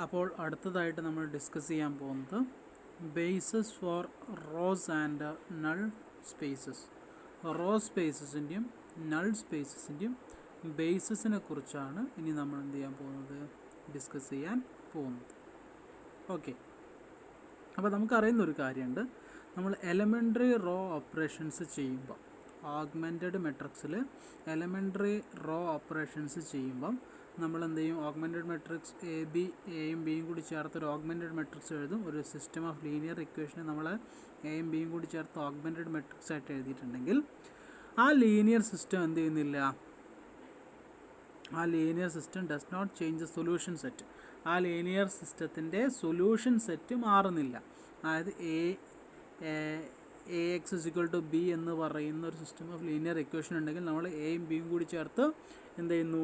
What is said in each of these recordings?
അപ്പോൾ അടുത്തതായിട്ട് നമ്മൾ ഡിസ്കസ് ചെയ്യാൻ പോകുന്നത് bases for rows and null spaces. Row സ്പേസസിൻ്റെയും നൾ സ്പേസസിൻ്റെയും ബേസസിനെ കുറിച്ചാണ് ഇനി നമ്മൾ എന്ത് ചെയ്യാൻ പോകുന്നത്, ഡിസ്കസ് ചെയ്യാൻ പോകുന്നത്. ഓക്കെ, അപ്പോൾ നമുക്കറിയുന്നൊരു കാര്യമുണ്ട്, നമ്മൾ എലമെൻ്ററി റോ ഓപ്പറേഷൻസ് ചെയ്യുമ്പോൾ ഓഗ്മെൻറ്റഡ് മെട്രിക്സിൽ എലമെൻ്ററി റോ ഓപ്പറേഷൻസ് ചെയ്യുമ്പം നമ്മൾ എന്ത് ചെയ്യും, ഓഗ്മെൻറ്റഡ് മെട്രിക്സ് എയും ബിയും കൂടി ചേർത്ത് ഒരു ഓഗ്മെൻറ്റഡ് മെട്രിക്സ് എഴുതും. ഒരു സിസ്റ്റം ഓഫ് ലീനിയർ ഇക്വേഷനെ നമ്മൾ എയും ബിയും കൂടി ചേർത്ത് ഓഗ്മെൻറ്റഡ് മെട്രിക്സ് ആയിട്ട് എഴുതിയിട്ടുണ്ടെങ്കിൽ ആ ലീനിയർ സിസ്റ്റം എന്ത് ചെയ്യുന്നില്ല, ആ linear system does not change the solution set. ആ ലീനിയർ സിസ്റ്റത്തിൻ്റെ സൊല്യൂഷൻ സെറ്റ് മാറുന്നില്ല. അതായത് A X is equal to B എന്ന് പറയുന്ന ഒരു സിസ്റ്റം ഓഫ് ലീനിയർ ഇക്വേഷൻ ഉണ്ടെങ്കിൽ നമ്മൾ എയും ബിയും കൂടി ചേർത്ത് എന്ത് ചെയ്യുന്നു,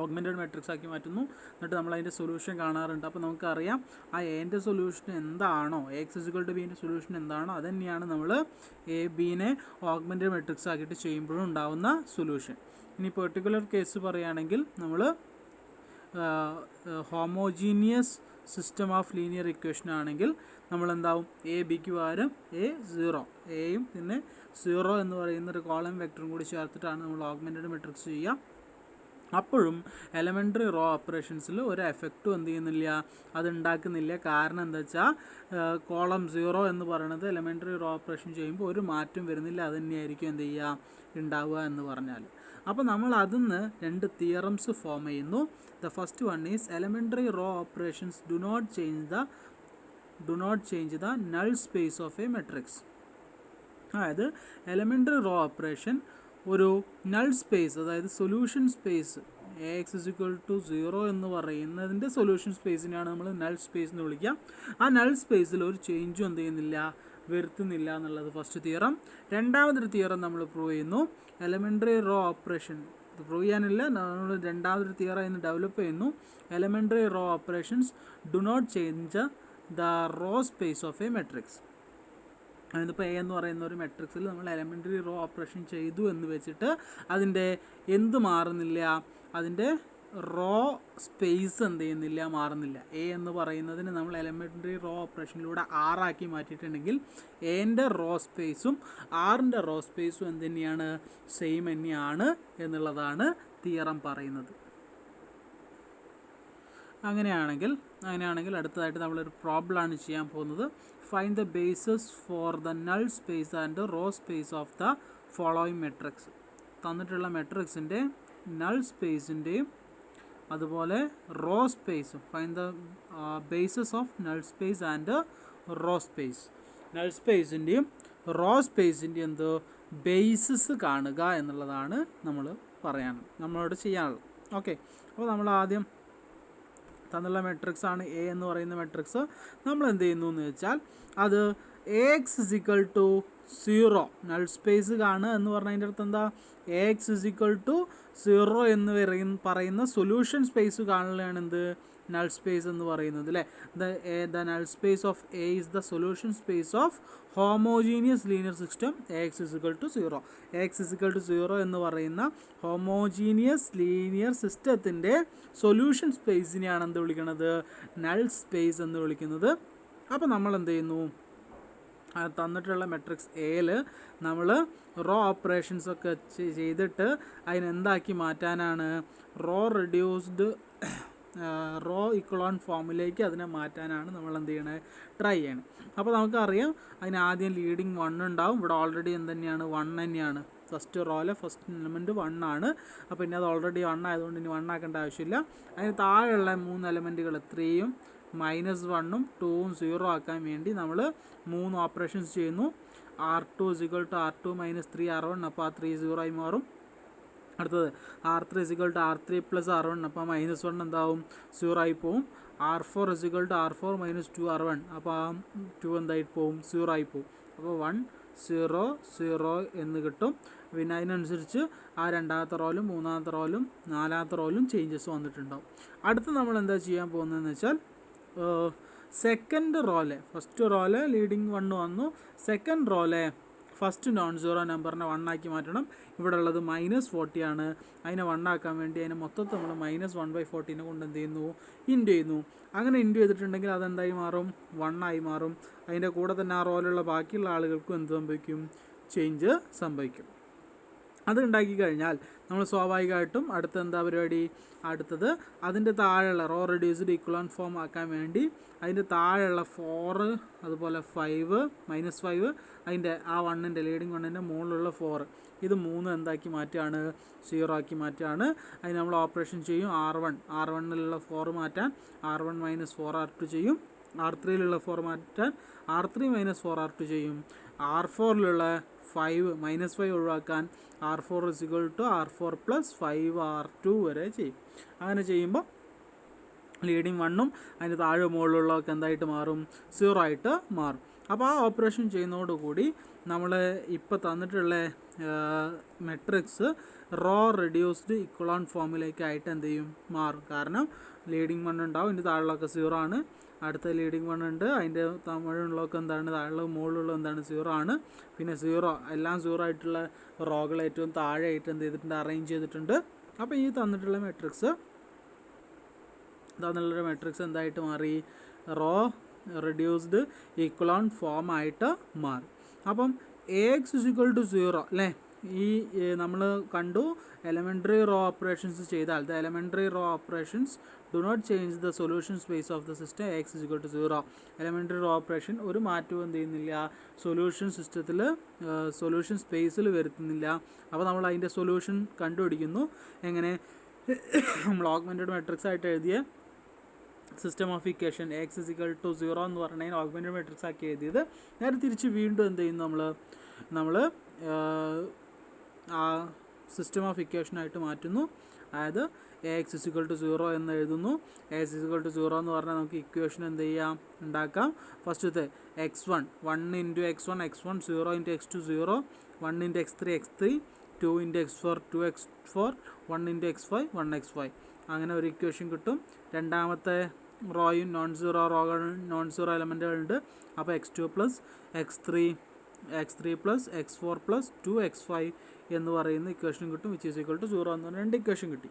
ഓഗ്മെൻറ്റഡ് മെട്രിക്സ് ആക്കി മാറ്റുന്നു. എന്നിട്ട് നമ്മൾ അതിൻ്റെ സൊല്യൂഷൻ കാണാറുണ്ട്. അപ്പോൾ നമുക്കറിയാം ആ എൻ്റെ സൊല്യൂഷൻ എന്താണോ, എ എക്സ് ഇസിക്വൽ ടു ബീൻ്റെ സൊല്യൂഷൻ എന്താണോ അത് തന്നെയാണ് നമ്മൾ എ ബീനെ ഓഗ്മെൻറ്റഡ് മെട്രിക്സ് ആക്കിയിട്ട് ചെയ്യുമ്പോഴും ഉണ്ടാവുന്ന സൊല്യൂഷൻ. ഇനി പെർട്ടിക്കുലർ കേസ് പറയുകയാണെങ്കിൽ നമ്മൾ homogeneous system of linear equation ആണെങ്കിൽ നമ്മളെന്താവും, എ ബിക്ക് പകരം A0, എയും പിന്നെ 0 എന്ന് പറയുന്ന ഒരു കോളം വെക്ടറും കൂടി ചേർത്തിട്ടാണ് നമ്മൾ ഓഗ്മെൻറ്റഡ് മെട്രിക്സ് ചെയ്യുക. അപ്പോഴും എലമെൻ്ററി റോ ഓപ്പറേഷൻസിൽ ഒരു എഫക്റ്റും എന്ത് ചെയ്യുന്നില്ല, അത് ഉണ്ടാക്കുന്നില്ല. കാരണം എന്താ വെച്ചാൽ കോളം 0 എന്ന് പറയുന്നത് എലമെൻ്ററി റോ ഓപ്പറേഷൻ ചെയ്യുമ്പോൾ ഒരു മാറ്റം വരുന്നില്ല. അത് തന്നെയായിരിക്കും എന്ത് ചെയ്യുക, ഉണ്ടാവുക എന്ന് പറഞ്ഞാൽ. അപ്പോൾ നമ്മൾ അതിന്ന് രണ്ട് തിയറംസ് ഫോം ചെയ്യുന്നു. The first one is elementary row operations do not change the null space of A matrix. അതായത് എലമെൻ്ററി റോ ഓപ്പറേഷൻ ഒരു നൾ സ്പേസ്, അതായത് solution space A X is equal to 0 എന്ന് പറയുന്നതിൻ്റെ സൊല്യൂഷൻ സ്പേസിനെയാണ് നമ്മൾ നൾ സ്പേസ് എന്ന് വിളിക്കുക. ആ നൾ സ്പേസിൽ ഒരു ചേഞ്ചും എന്ത് ചെയ്യുന്നില്ല, വരുത്തുന്നില്ല എന്നുള്ളത് ഫസ്റ്റ് തിയറം. രണ്ടാമതൊരു തിയറം നമ്മൾ പ്രൂവ് ചെയ്യുന്നു, എലമെൻ്ററി റോ ഓപ്പറേഷൻ. ഇത് പ്രൂവ് ചെയ്യാനില്ല, നമ്മൾ രണ്ടാമതൊരു തിയറം ഇന്ന് ഡെവലപ്പ് ചെയ്യുന്നു. Elementary row operations do not change the row space of A matrix. അതിനിപ്പോൾ എ എന്ന് പറയുന്ന ഒരു മെട്രിക്സിൽ നമ്മൾ എലമെൻ്ററി റോ ഓപ്പറേഷൻ ചെയ്തു എന്ന് വെച്ചിട്ട് അതിൻ്റെ എന്ത് മാറുന്നില്ല, അതിൻ്റെ റോ സ്പേസ് എന്ത് ചെയ്യുന്നില്ല, മാറുന്നില്ല. എ എന്ന് പറയുന്നതിന് നമ്മൾ എലമെൻ്ററി റോ ഓപ്പറേഷനിലൂടെ ആറാക്കി മാറ്റിയിട്ടുണ്ടെങ്കിൽ എൻ്റെ റോ സ്പേസും ആറിൻ്റെ റോ സ്പേസും എന്ത് തന്നെയാണ്, സെയിം തന്നെയാണ് എന്നുള്ളതാണ് തിയറം പറയുന്നത്. അങ്ങനെയാണെങ്കിൽ അടുത്തതായിട്ട് നമ്മളൊരു പ്രോബ്ലമാണ് ചെയ്യാൻ പോകുന്നത്. Find the bases for the null space and row space of the following matrix. തന്നിട്ടുള്ള മെട്രിക്സിൻ്റെ നൾ സ്പേസിൻ്റെയും അതുപോലെ റോ സ്പേസും. Find the bases of null space and row space. Null സ്പേസിൻ്റെയും റോ സ്പേസിൻ്റെയും എന്തോ ബേസസ് കാണുക എന്നുള്ളതാണ് നമ്മളോട് ചെയ്യാനുള്ളത്. ഓക്കെ, അപ്പോൾ നമ്മൾ ആദ്യം തന്നുള്ള മെട്രിക്സ് ആണ് എ എന്ന് പറയുന്ന മെട്രിക്സ്. നമ്മൾ എന്ത് ചെയ്യുന്നു എന്ന് വെച്ചാൽ അത് A X is equal to 0 null space കാണുക എന്ന് പറഞ്ഞതിൻ്റെ അടുത്ത് എന്താ, എ എക്സ് ഇസിക്വൽ ടു 0 എന്ന് പറയുന്ന സൊല്യൂഷൻ സ്പേസ് കാണുകയാണ് എന്ത്, നൾ സ്പേസ് എന്ന് പറയുന്നത് അല്ലേ. The null space of A is the solution space of homogeneous linear system A X is equal to 0. A X is equal to 0 എന്ന് പറയുന്ന ഹോമോജീനിയസ് ലീനിയർ സിസ്റ്റത്തിൻ്റെ സൊല്യൂഷൻ സ്പേസിനെയാണ് എന്ത് വിളിക്കുന്നത്, നൾ സ്പേസ് എന്ന് വിളിക്കുന്നത്. അപ്പോൾ നമ്മൾ എന്ത് ചെയ്യുന്നു, തന്നിട്ടുള്ള മെട്രിക്സ് എയിൽ നമ്മൾ റോ ഓപ്പറേഷൻസൊക്കെ ചെയ്തിട്ട് അതിനെന്താക്കി മാറ്റാനാണ്, റോ ഇക്വലോൺ ഫോമിലേക്ക് അതിനെ മാറ്റാനാണ് നമ്മൾ എന്ത് ചെയ്യണത്, ട്രൈ ചെയ്യണം. അപ്പോൾ നമുക്കറിയാം അതിന് ആദ്യം ലീഡിങ് 1 ഉണ്ടാവും. ഇവിടെ ഓൾറെഡി എന്ത് തന്നെയാണ്, 1 തന്നെയാണ്. ഫസ്റ്റ് റോയിലെ ഫസ്റ്റ് എലമെൻറ്റ് 1 ആണ്. അപ്പോൾ പിന്നെ അത് ഓൾറെഡി 1 ആയതുകൊണ്ട് ഇനി 1 ആക്കേണ്ട ആവശ്യമില്ല. അതിന് താഴെയുള്ള 3 എലമെൻറ്റുകൾ 3ഉം -1ഉം 2ഉം 0 ആക്കാൻ വേണ്ടി നമ്മൾ 3 ഓപ്പറേഷൻസ് ചെയ്യുന്നു. R2 is equal to R2 - 3 R1, അപ്പോൾ ആ 3 0 ആയി മാറും. അടുത്തത് R3 is equal to R3 + R1, അപ്പോൾ -1 എന്താവും, 0 ആയി പോവും. R4 is equal to R4 - 2 R1, അപ്പോൾ ആ 2 എന്തായി പോവും, 0 ആയി പോവും. അപ്പോൾ 1 0 0 എന്ന് കിട്ടും. പിന്നെ അതിനനുസരിച്ച് ആ രണ്ടാമത്തെ റോയിലും മൂന്നാമത്തെ റോയിലും നാലാമത്തെ റോയിലും ചേഞ്ചസ് വന്നിട്ടുണ്ടാവും. അടുത്ത് നമ്മൾ എന്താ ചെയ്യാൻ പോകുന്നതെന്ന് വെച്ചാൽ സെക്കൻഡ് റോയിലെ, ഫസ്റ്റ് റോയിലെ ലീഡിങ് 1 വന്നു, സെക്കൻഡ് റോയിലെ ഫസ്റ്റ് നോൺ സീറോ നമ്പറിനെ 1 ആക്കി മാറ്റണം. ഇവിടെ ഉള്ളത് -40 ആണ്. അതിനെ 1 ആക്കാൻ വേണ്ടി അതിനെ മൊത്തത്തിൽ നമ്മൾ -1/40 കൊണ്ട് എന്ത് ചെയ്യുന്നു, ഇൻറ്റു ചെയ്യുന്നു. അങ്ങനെ ഇൻറ്റു ചെയ്തിട്ടുണ്ടെങ്കിൽ അതെന്തായി മാറും, 1 ആയി മാറും. അതിൻ്റെ കൂടെ തന്നെ ആ റോയിലുള്ള ബാക്കിയുള്ള ആളുകൾക്കും എന്ത് സംഭവിക്കും, ചേഞ്ച് സംഭവിക്കും. അത് ഉണ്ടാക്കി കഴിഞ്ഞാൽ നമ്മൾ സ്വാഭാവികമായിട്ടും അടുത്ത എന്താ പരിപാടി, അടുത്തത് അതിൻ്റെ താഴെയുള്ള റോ റെഡ്യൂസ്ഡ് ഇക്വലൻ ഫോം ആക്കാൻ വേണ്ടി അതിൻ്റെ താഴെയുള്ള 4 അതുപോലെ 5 -5 അതിൻ്റെ ആ 1ൻ്റെ ലീഡിങ് 1ൻ്റെ മുകളിലുള്ള 4 ഇത് 3 എന്താക്കി മാറ്റുകയാണ്, 0 ആക്കി മാറ്റുകയാണ്. അതിന് നമ്മൾ ഓപ്പറേഷൻ ചെയ്യും. R1ലുള്ള 4 മാറ്റാൻ R1 - 4R2 ചെയ്യും. R3ലുള്ള 4 മാറ്റാൻ R3 - 4R2 ചെയ്യും. R4ലുള്ള 5 -5 ഒഴിവാക്കാൻ R4 = R4 + 5R2 വരെ ചെയ്യും. അങ്ങനെ ചെയ്യുമ്പോൾ ലീഡിങ് 1ഉം അതിന് താഴെ മുകളിലുള്ളതൊക്കെ എന്തായിട്ട് മാറും, 0 ആയിട്ട് മാറും. അപ്പോൾ ആ ഓപ്പറേഷൻ ചെയ്യുന്നതോടുകൂടി നമ്മൾ ഇപ്പോൾ തന്നിട്ടുള്ള മെട്രിക്സ് റോ റെഡ്യൂസ്ഡ് ഇക്വലൻ ഫോമിലേക്കായിട്ട് എന്ത് ചെയ്യും, മാറും. കാരണം ലീഡിങ് 1 ഉണ്ടാവും, ഇതിൻ്റെ താഴെയുള്ളതൊക്കെ 0 ആണ്. അടുത്ത ലീഡിങ് 1 ഉണ്ട്, അതിൻ്റെ താഴെയുള്ളതൊക്കെ എന്താണ്, താഴെ മുകളിലുള്ള എന്താണ്, 0 ആണ്. പിന്നെ 0 എല്ലാം 0 ആയിട്ടുള്ള റോകൾ ഏറ്റവും താഴെയായിട്ട് എന്ത് ചെയ്തിട്ടുണ്ട്, അറേഞ്ച് ചെയ്തിട്ടുണ്ട്. അപ്പോൾ ഈ തന്നിട്ടുള്ള മെട്രിക്സ് എന്തായിട്ട് മാറി, റോ റെഡ്യൂസ്ഡ് ഇക്വലൻ ഫോം ആയിട്ട് മാറി. അപ്പം AX = 0 അല്ലേ, ഈ നമ്മൾ കണ്ടു എലമെൻ്ററി റോ ഓപ്പറേഷൻസ് ചെയ്താൽ the elementary row operations do not change the solution space of the system AX = 0. Elementary row operation ഒരു മാറ്റവും എന്ത് ചെയ്യുന്നില്ല, സൊല്യൂഷൻ സിസ്റ്റത്തിൽ സൊല്യൂഷൻ സ്പേസിൽ വരുത്തുന്നില്ല. അപ്പോൾ നമ്മൾ അതിൻ്റെ സൊല്യൂഷൻ കണ്ടുപിടിക്കുന്നു. എങ്ങനെ, നമ്മൾ ഓഗ്മെൻറ്റഡ് മെട്രിക്സ് ആയിട്ട് എഴുതിയ സിസ്റ്റം ഓഫ് ഇക്വേഷൻ AX = 0 എന്ന് പറഞ്ഞാൽ ഓഗ്മെൻറ്റഡ് മെട്രിക്സ് ആക്കി എഴുതിയത് നേരെ തിരിച്ച് വീണ്ടും എന്ത് ചെയ്യുന്നു, നമ്മൾ ആ സിസ്റ്റം ഓഫ് ഇക്വേഷനായിട്ട് മാറ്റുന്നു. അതായത് AX = 0 എന്ന് എഴുതുന്നു. AX = 0 എന്ന് പറഞ്ഞാൽ നമുക്ക് ഇക്വേഷൻ എന്ത് ചെയ്യാം, ഉണ്ടാക്കാം. ഫസ്റ്റത്തെ x1 1 × x1 x1 0 × x2 0 1 × x3 x3 2 × x4 2x4 1 × x5 1x5 അങ്ങനെ ഒരു ഇക്വേഷൻ കിട്ടും. രണ്ടാമത്തെ റോയും നോൺ സീറോ എലമെൻറ്റുകളുണ്ട്. അപ്പോൾ x2 + x3 + x4 + 2x5 എന്ന് പറയുന്ന ഇക്വേഷൻ കിട്ടും. വിച്ച് ഈസ് ഈക്വൽ ടു 0 എന്ന് പറഞ്ഞ 2 ഇക്വേഷൻ കിട്ടി.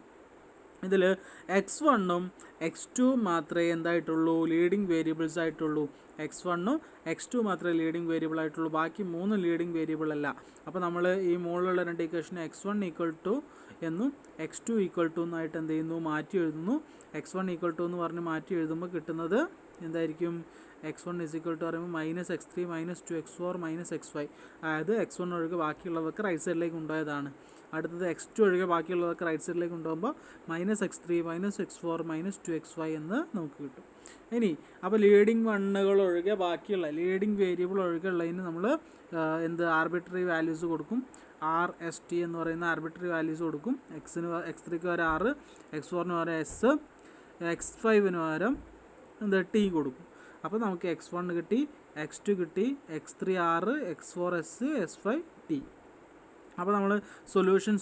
ഇതിൽ x1ഉം x2 മാത്രമേ എന്തായിട്ടുള്ളൂ, ലീഡിങ് വേരിയബിൾസ് ആയിട്ടുള്ളൂ. x1ഉം x2 മാത്രമേ ലീഡിങ് വേരിയബിൾ ആയിട്ടുള്ളൂ, ബാക്കി 3 ലീഡിങ് വേരിയബിൾ അല്ല. അപ്പോൾ നമ്മൾ ഈ മുകളിലുള്ള 2 ഇക്വേഷൻ x1 = എന്നും x2 = എന്നായിട്ട് എന്ത് ചെയ്യുന്നു, മാറ്റി എഴുതുന്നു. x1 = എന്ന് പറഞ്ഞ് മാറ്റി എഴുതുമ്പോൾ കിട്ടുന്നത് എന്തായിരിക്കും, x1 = പറയുമ്പോൾ -x3 - 2x4 - x5. അതായത് x1 ഒഴികെ ബാക്കിയുള്ളതൊക്കെ റൈറ്റ് സൈഡിലേക്ക് ഉണ്ടായതാണ്. അടുത്തത് x2 ഒഴികെ ബാക്കിയുള്ളതൊക്കെ റൈറ്റ് സൈഡിലേക്ക് ഉണ്ടാകുമ്പോൾ -x3 - x4 - 2x5 എന്ന് നമുക്ക് കിട്ടും. ഇനി അപ്പോൾ ലീഡിങ് 1കൾ ഒഴികെ ബാക്കിയുള്ള ലീഡിങ് വേരിയബിൾ ഒഴികെ ഉള്ളതിന് നമ്മൾ എന്ത് ആർബിട്രറി വാല്യൂസ് കൊടുക്കും. RST എന്ന് പറയുന്ന ആർബിട്രറി വാല്യൂസ് കൊടുക്കും. x3ക്ക് പകരം 6, x4ന് പകരം S, x5ന് പകരം എന്താ T കൊടുക്കും. അപ്പോൾ നമുക്ക് x1 കിട്ടി, x2 കിട്ടി, x3 6, x4 S, S5 T. അപ്പോൾ നമ്മൾ സൊല്യൂഷൻ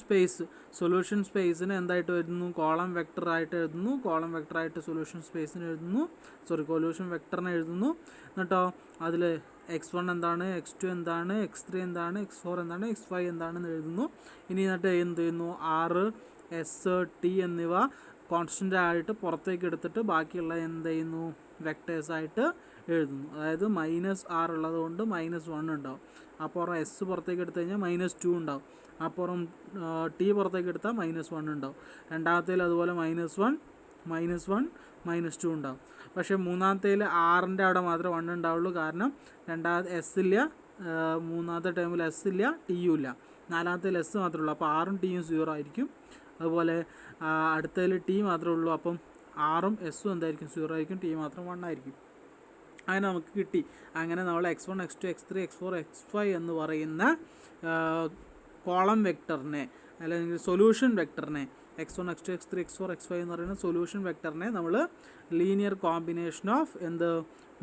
സ്പേസിന് എന്തായിട്ട് എഴുതുന്നു, കോളം വെക്ടറായിട്ട് എഴുതുന്നു. കോളം വെക്ടറായിട്ട് സൊല്യൂഷൻ സ്പേസിന് എഴുതുന്നു, സൊല്യൂഷൻ വെക്ടറിനെ എഴുതുന്നു. എന്നിട്ടോ അതിൽ x1 എന്താണ്, x2 എന്താണ്, x3 എന്താണ്, x4 എന്താണ്, x5 എന്താണെന്ന് എഴുതുന്നു. ഇനി എന്നിട്ട് എന്ത് ചെയ്യുന്നു, R, S, T എന്നിവ കോൺസ്റ്റൻ്റ് ആയിട്ട് പുറത്തേക്ക് എടുത്തിട്ട് ബാക്കിയുള്ള എന്ത് ചെയ്യുന്നു, വെക്ടേഴ്സായിട്ട് എഴുതുന്നു. അതായത് -R ഉള്ളത് കൊണ്ട് -1 ഉണ്ടാവും. അപ്പുറം S പുറത്തേക്ക് എടുത്തു കഴിഞ്ഞാൽ -2 ഉണ്ടാവും. അപ്പുറം T പുറത്തേക്ക് എടുത്താൽ -1 ഉണ്ടാവും. രണ്ടാമത്തേൽ അതുപോലെ -1 -2 ഉണ്ടാവും. പക്ഷേ മൂന്നാമത്തേൽ ആറിൻ്റെ അവിടെ മാത്രമേ 1 ഉണ്ടാവുള്ളൂ. കാരണം രണ്ടാമത്തെ S ഇല്ല, മൂന്നാമത്തെ ടേമിൽ S ഇല്ല, Tയും ഇല്ല. നാലാമത്തേൽ S മാത്രമേ ഉള്ളൂ. അപ്പോൾ ആറും Tയും 0 ആയിരിക്കും. അതുപോലെ അടുത്തതിൽ T മാത്രമേ ഉള്ളൂ. അപ്പം ആറും എസ്സും എന്തായിരിക്കും, 0 ആയിരിക്കും. T മാത്രം 1 ആയിരിക്കും. അങ്ങനെ നമുക്ക് കിട്ടി. അങ്ങനെ നമ്മൾ x1 x2 x3 x4 x5 എന്ന് പറയുന്ന കോളം വെക്ടറിനെ അല്ലെങ്കിൽ solution വെക്ടറിനെ x1 x2 x3 x4 x5 എന്ന് പറയുന്ന സൊല്യൂഷൻ വെക്ടറിനെ നമ്മൾ ലീനിയർ കോമ്പിനേഷൻ ഓഫ്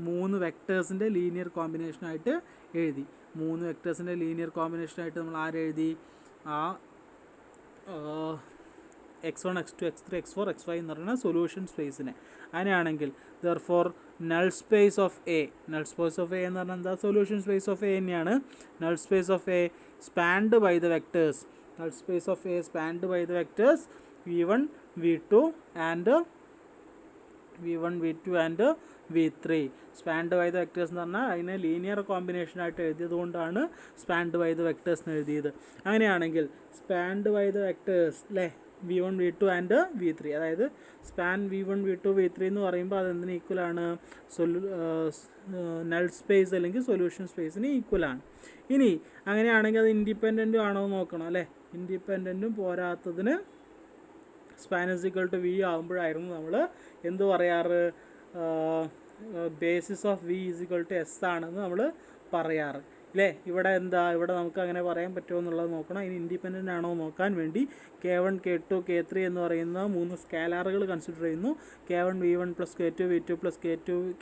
3 വെക്ടേഴ്സിൻ്റെ ലീനിയർ കോമ്പിനേഷനായിട്ട് എഴുതി. 3 വെക്ടേഴ്സിൻ്റെ ലീനിയർ കോമ്പിനേഷനായിട്ട് നമ്മൾ ആരെഴുതി, x1 x2 x3 x4 x5 എന്ന് പറയുന്ന സൊല്യൂഷൻ സ്പേസിനെ. അങ്ങനെയാണെങ്കിൽ therefore null space of A എന്ന് പറഞ്ഞാൽ എന്താ, സൊല്യൂഷൻ സ്പേസ് ഓഫ് എ തന്നെയാണ്. null space of A spanned by the vectors v1 v2 and v3. Spanned by the vectors എന്ന് പറഞ്ഞാൽ അതിനെ ലീനിയർ കോമ്പിനേഷൻ ആയിട്ട് എഴുതിയത് കൊണ്ടാണ് സ്പാൻഡ് ബൈ ദ വെക്ടേഴ്സ് എന്ന് എഴുതിയത്. അങ്ങനെയാണെങ്കിൽ സ്പാൻഡ് ബൈ ദ വെക്ടേഴ്സ് അല്ലേ, v1 v2 ആൻഡ് v3, അതായത് സ്പാൻ v1 v2 v3 എന്ന് പറയുമ്പോൾ അതെന്തിന് ഈക്വലാണ്, നൾ സ്പേസ് അല്ലെങ്കിൽ സൊല്യൂഷൻ സ്പേസിന് ഈക്വലാണ്. ഇനി അങ്ങനെയാണെങ്കിൽ അത് ഇൻഡിപെൻഡൻറ്റും ആണോ എന്ന് നോക്കണം അല്ലേ. ഇൻഡിപെൻഡൻറ്റും പോരാത്തതിന് span is equal to V ആകുമ്പോഴായിരുന്നു നമ്മൾ എന്ത് പറയാറ്, basis of V is equal to S ആണെന്ന് നമ്മൾ പറയാറ് അല്ലേ. ഇവിടെ എന്താ, ഇവിടെ നമുക്ക് അങ്ങനെ പറയാൻ പറ്റുമോ എന്നുള്ളത് നോക്കണം. ഇനി ഇൻഡിപെൻഡൻ്റ് ആണോ നോക്കാൻ വേണ്ടി K1 K2 K3 എന്ന് പറയുന്ന 3 സ്കാലാറുകൾ കൺസിഡർ ചെയ്യുന്നു. K1 v1 plus K2 v2 plus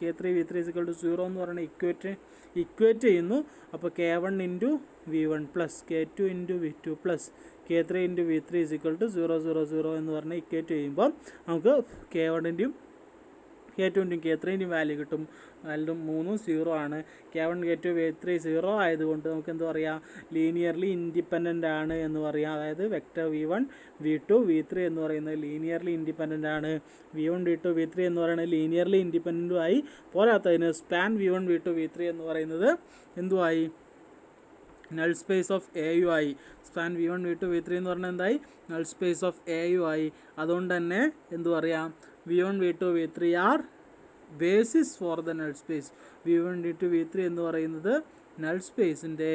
K3 v3 is equal to 0 എന്ന് പറയുന്ന ഇക്വേറ്റ് ചെയ്യുന്നു. അപ്പോൾ K1 into v1 plus K2 into v2 plus K3 into v3 is equal to 0 0 0 എന്ന് പറഞ്ഞ് ഇക്വേറ്റ് ചെയ്യുമ്പോൾ നമുക്ക് K1ൻ്റെയും K2ൻ്റെയും K3ൻ്റെയും വാല്യൂ കിട്ടും. വാല്യൂ 3 0 ആണ്. K1 K2 K3 0 ആയതുകൊണ്ട് നമുക്ക് എന്ത് പറയാം, ലീനിയർലി ഇൻഡിപെൻഡൻ്റ് ആണ് എന്ന് പറയാം. അതായത് വെക്റ്റർ v1 v2 v3 എന്ന് പറയുന്നത് ലീനിയർലി ഇൻഡിപെൻഡൻ്റ് ആണ്. v1 v2 v3 എന്ന് പറയുന്നത് ലീനിയർലി ഇൻഡിപെൻഡൻറ്റും ആയി. പോരാത്തതിന് സ്പാൻ v1 v2 v3 എന്ന് പറയുന്നത് എന്തുമായി, null space of A U ആയി. സ്പാൻ v1 v2 v3 എന്ന് പറഞ്ഞാൽ എന്തായി, null space of A U ആയി. അതുകൊണ്ട് തന്നെ എന്തു പറയാം, v1 v2 v3 are basis for the null space. v1 v2 v3 എന്ന് പറയുന്നത് നൾ സ്പേസിൻ്റെ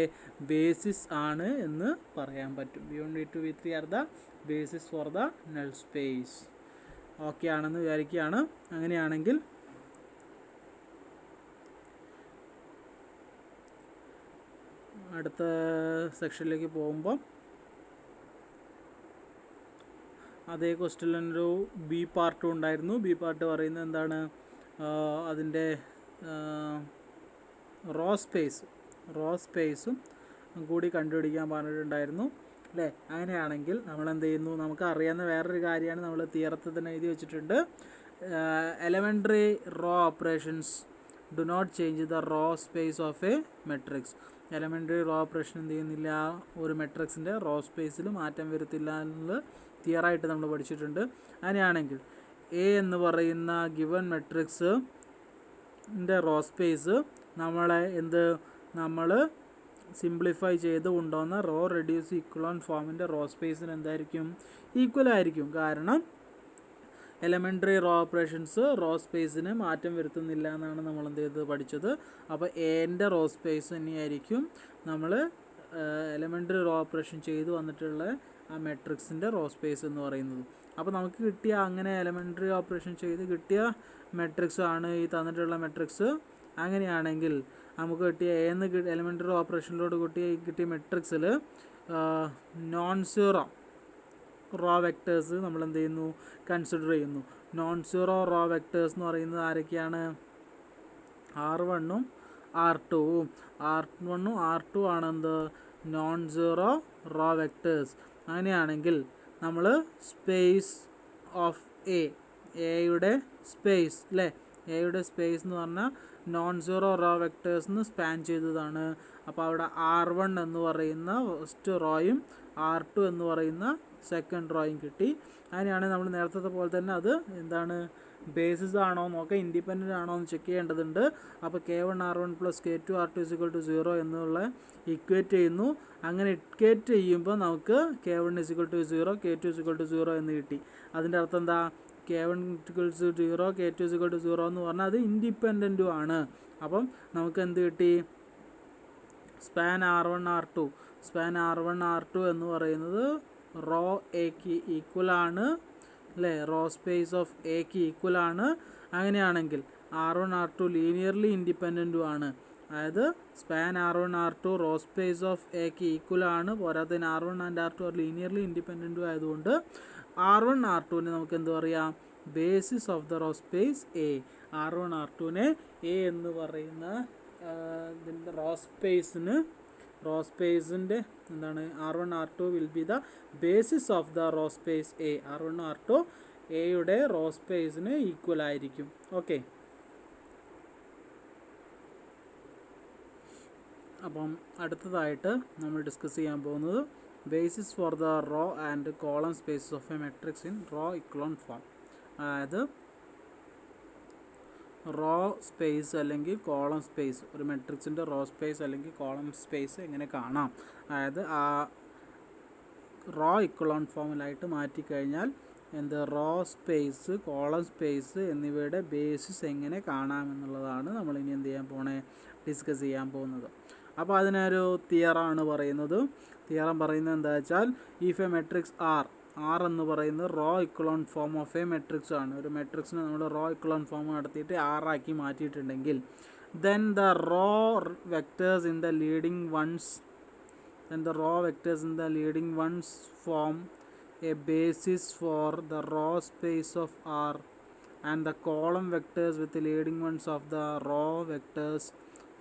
ബേസിസ് ആണ് എന്ന് പറയാൻ പറ്റും. v1 v2 v3 are the basis for the null space. Okay ആണെന്ന് വിചാരിക്കുകയാണ്. അങ്ങനെയാണെങ്കിൽ അടുത്ത സെക്ഷനിലേക്ക് പോകുമ്പോൾ അതേ ക്വസ്റ്റ്യനിലൊരു ബി പാർട്ടും ഉണ്ടായിരുന്നു. ബി പാർട്ട് പറയുന്നത് എന്താണ്, അതിൻ്റെ റോ സ്പേസും കൂടി കണ്ടുപിടിക്കാൻ പറഞ്ഞിട്ടുണ്ടായിരുന്നു അല്ലേ. അങ്ങനെയാണെങ്കിൽ നമ്മൾ എന്ത് ചെയ്യുന്നു, നമുക്ക് അറിയാവുന്ന വേറൊരു കാര്യമാണ്, നമ്മൾ തിയറത്തിൽ തന്നെ എഴുതി വെച്ചിട്ടുണ്ട്. Elementary row operations do not change the row space of A matrix. Elementary row operation എന്ത് ചെയ്യുന്നില്ല, ഒരു മെട്രിക്സിൻ്റെ റോ സ്പേസിൽ മാറ്റം വരുത്തില്ല എന്നുള്ളത് തിയറായിട്ട് നമ്മൾ പഠിച്ചിട്ടുണ്ട്. അങ്ങനെയാണെങ്കിൽ എ എന്ന് പറയുന്ന ഗിവൺ മെട്രിക്സിൻ്റെ റോ സ്പേസ് നമ്മൾ സിംപ്ലിഫൈ ചെയ്ത് കൊണ്ടുവന്ന റോ റെഡ്യൂസ് ഇക്വലോൺ ഫോമിൻ്റെ റോ സ്പേസിന് എന്തായിരിക്കും, ഈക്വൽ ആയിരിക്കും. കാരണം എലമെൻ്ററി റോ ഓപ്പറേഷൻസ് റോ സ്പേസിന് മാറ്റം വരുത്തുന്നില്ല എന്നാണ് നമ്മൾ എന്ത് ചെയ്ത് പഠിച്ചത്. അപ്പോൾ എൻ്റെ റോ സ്പേസ് തന്നെയായിരിക്കും നമ്മൾ എലമെൻ്ററി റോ ഓപ്പറേഷൻ ചെയ്ത് വന്നിട്ടുള്ള ആ മെട്രിക്സിൻ്റെ റോ സ്പേസ് എന്ന് പറയുന്നത്. അപ്പോൾ നമുക്ക് കിട്ടിയ അങ്ങനെ എലമെൻ്ററി ഓപ്പറേഷൻ ചെയ്ത് കിട്ടിയ മെട്രിക്സ് ആണ് ഈ തന്നിട്ടുള്ള മെട്രിക്സ്. അങ്ങനെയാണെങ്കിൽ നമുക്ക് കിട്ടിയ എന്ന് എലമെൻ്ററി ഓപ്പറേഷനിലോട് കിട്ടിയ മെട്രിക്സിൽ നോൺ സീറോ റോ വെക്ടേഴ്സ് നമ്മൾ എന്ത് ചെയ്യുന്നു, കൺസിഡർ ചെയ്യുന്നു. നോൺ സീറോ റോ വെക്ടേഴ്സ് എന്ന് പറയുന്നത് ആരൊക്കെയാണ്, R1ഉം R2ഉം. R1ഉം R2 ആണെന്ത്, നോൺ സീറോ റോ വെക്ടേഴ്സ്. അങ്ങനെയാണെങ്കിൽ നമ്മൾ സ്പേസ് ഓഫ് എയുടെ സ്പേസ് അല്ലേ, എയുടെ സ്പേസ് എന്ന് പറഞ്ഞാൽ നോൺ സീറോ റോ വെക്ടേഴ്സിന് സ്പാൻ ചെയ്തതാണ്. അപ്പോൾ അവിടെ R1 എന്ന് പറയുന്ന ഫസ്റ്റ് റോയും R2 എന്ന് പറയുന്ന സെക്കൻഡ് റോയും കിട്ടി. അങ്ങനെയാണെങ്കിൽ നമ്മൾ നേരത്തെ പോലെ തന്നെ അത് എന്താണ്, ബേസിസ് ആണോ നോക്കാം, ഇൻഡിപെൻഡൻ്റ് ആണോ എന്ന് ചെക്ക് ചെയ്യേണ്ടതുണ്ട്. അപ്പോൾ K1 R1 plus K2 R2 = 0 എന്നുള്ള ഇക്വേറ്റ് ചെയ്യുന്നു. അങ്ങനെ ഇക്വേറ്റ് ചെയ്യുമ്പോൾ നമുക്ക് K1 = 0 K2 = 0 എന്ന് കിട്ടി. അതിൻ്റെ അർത്ഥം എന്താ, K1 = 0 K2 = 0 എന്ന് പറഞ്ഞാൽ അത് ഇൻഡിപെൻഡൻറ്റും ആണ്. അപ്പം നമുക്ക് എന്ത് കിട്ടി, സ്പാൻ R1 R2 എന്ന് പറയുന്നത് റോ എക്ക് ഈക്വൽ ആണ് അല്ലേ, റോ സ്പേസ് ഓഫ് എക്ക് ഈക്വൽ ആണ്. അങ്ങനെയാണെങ്കിൽ R1 R2 ലീനിയർലി ഇൻഡിപെൻഡൻറ്റും ആണ്. അതായത് span R1 R2 row space of എക്ക് ഈക്വൽ ആണ്. പോരാത്തതിന് R1 ആൻഡ് R2 ലീനിയർലി ഇൻഡിപെൻഡൻറ്റും ആയതുകൊണ്ട് R1 R2നെ നമുക്ക് എന്ത് പറയാം, basis of the row space A. R1 R2നെ എ എന്ന് പറയുന്ന ഇതിൻ്റെ റോ സ്പേസിന് റോ സ്പേസിൻ്റെ എന്താണ് R1 R2 will be the basis of the row space A. R1 R2 എയുടെ റോ സ്പേസിന് ഈക്വൽ ആയിരിക്കും. ഓക്കെ, അപ്പം അടുത്തതായിട്ട് നമ്മൾ ഡിസ്കസ് ചെയ്യാൻ പോകുന്നത് basis for the row and column spaces of A matrix in row echelon form. അതായത് row space അല്ലെങ്കിൽ കോളം സ്പേസ്, ഒരു മെട്രിക്സിൻ്റെ റോ സ്പേസ് അല്ലെങ്കിൽ കോളം സ്പേസ് എങ്ങനെ കാണാം, അതായത് ആ റോ ഇക്ലോൺ ഫോമിലായിട്ട് മാറ്റിക്കഴിഞ്ഞാൽ റോ സ്പേസ്, കോളം സ്പേസ് എന്നിവയുടെ ബേസിസ് എങ്ങനെ കാണാമെന്നുള്ളതാണ് നമ്മളിനി എന്ത് ചെയ്യാൻ പോണേ, ഡിസ്കസ് ചെയ്യാൻ പോകുന്നത്. അപ്പോൾ അതിനൊരു തിയറാണ് പറയുന്നത്. തിയറം പറയുന്നത് എന്താ വെച്ചാൽ, ഇഫ് എ മെട്രിക്സ് ആർ എന്ന് പറയുന്നത് row echelon form of A matrix ആണ്. ഒരു മെട്രിക്സിനെ നമ്മൾ റോ ഇക്ലോൺ ഫോം നടത്തിയിട്ട് ആറാക്കി മാറ്റിയിട്ടുണ്ടെങ്കിൽ then the raw vectors in the leading ones form a basis for the raw space of R, and the column vectors with the leading ones of the raw vectors